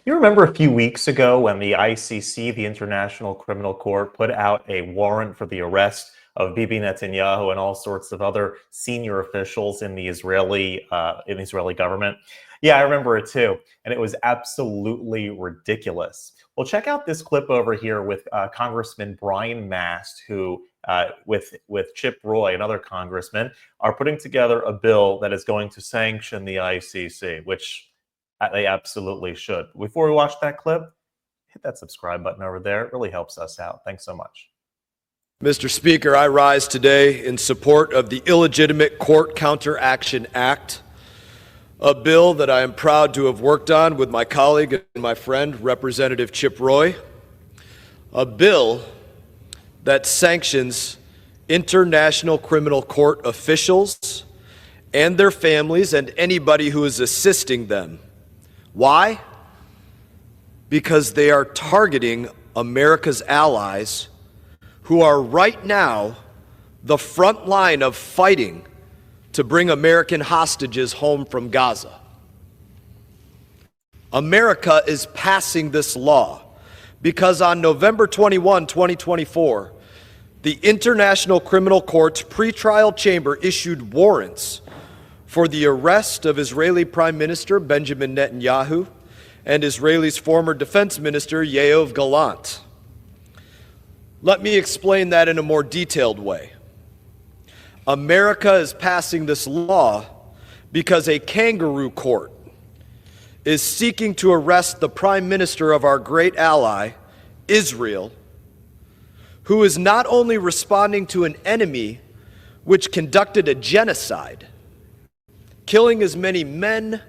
You remember a few weeks ago when the ICC, the International Criminal Court, put out a warrant for the arrest of Bibi Netanyahu and all sorts of other senior officials in the Israeli government? Yeah, I remember it too, and it was absolutely ridiculous. Well, check out this clip over here with Congressman Mast, who, with Chip Roy, another congressman, are putting together a bill that is going to sanction the ICC, which they absolutely should. Before we watch that clip, hit that subscribe button over there. It really helps us out. Thanks so much. Mr. Speaker, I rise today in support of the Illegitimate Court Counteraction Act, a bill that I am proud to have worked on with my colleague and my friend, Representative Chip Roy, a bill that sanctions international criminal court officials and their families and anybody who is assisting them. Why? Because they are targeting America's allies who are right now the front line of fighting to bring American hostages home from Gaza. America is passing this law because on November 21, 2024, the International Criminal Court's pretrial chamber issued warrants for the arrest of Israeli Prime Minister Benjamin Netanyahu and Israel's former Defense Minister Yoav Gallant. Let me explain that in a more detailed way. America is passing this law because a kangaroo court is seeking to arrest the Prime Minister of our great ally, Israel, who is not only responding to an enemy which conducted a genocide, killing as many men,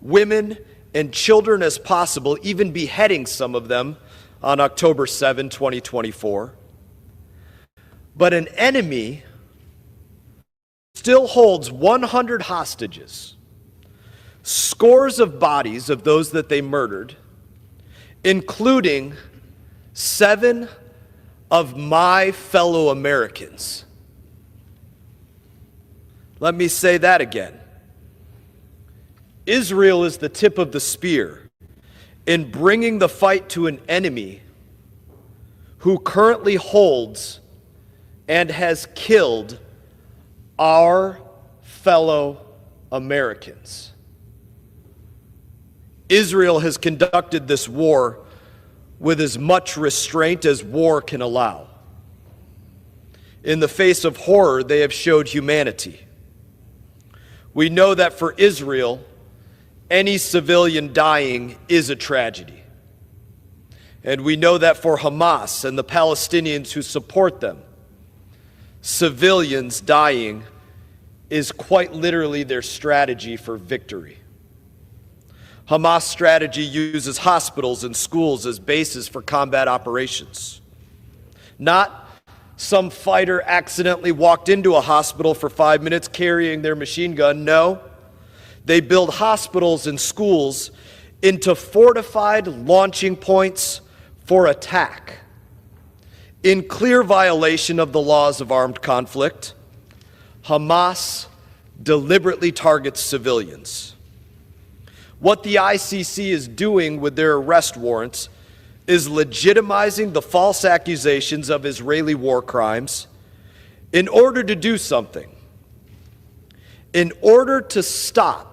women, and children as possible, even beheading some of them on October 7, 2024. But an enemy still holds 100 hostages, scores of bodies of those that they murdered, including 7 of my fellow Americans. Let me say that again. Israel is the tip of the spear in bringing the fight to an enemy who currently holds and has killed our fellow Americans. Israel has conducted this war with as much restraint as war can allow. In the face of horror, they have showed humanity. We know that for Israel, any civilian dying is a tragedy. And we know that for Hamas and the Palestinians who support them, civilians dying is quite literally their strategy for victory. Hamas' strategy uses hospitals and schools as bases for combat operations. Not some fighter accidentally walked into a hospital for 5 minutes carrying their machine gun. No. They build hospitals and schools into fortified launching points for attack. In clear violation of the laws of armed conflict, Hamas deliberately targets civilians. What the ICC is doing with their arrest warrants is legitimizing the false accusations of Israeli war crimes in order to do something. In order to stop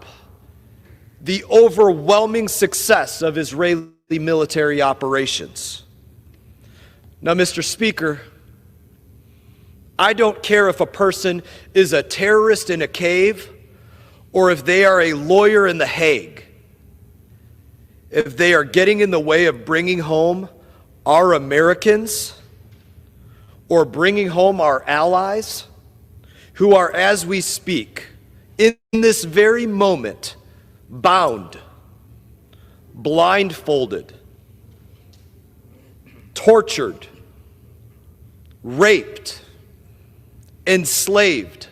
the overwhelming success of Israeli military operations. Now, Mr. Speaker, I don't care if a person is a terrorist in a cave or if they are a lawyer in The Hague. If they are getting in the way of bringing home our Americans or bringing home our allies who are, as we speak, in this very moment, bound, blindfolded, tortured, raped, enslaved,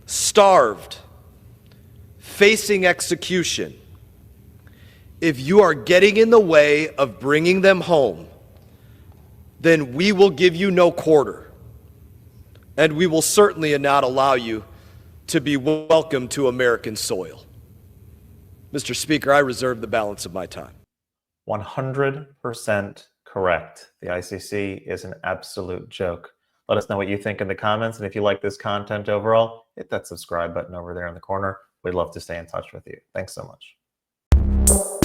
starved, facing execution. If you are getting in the way of bringing them home, then we will give you no quarter, and we will certainly not allow you to be welcome to American soil. Mr. Speaker, I reserve the balance of my time. 100% correct. The ICC is an absolute joke. Let us know what you think in the comments. And if you like this content overall, hit that subscribe button over there in the corner. We'd love to stay in touch with you. Thanks so much.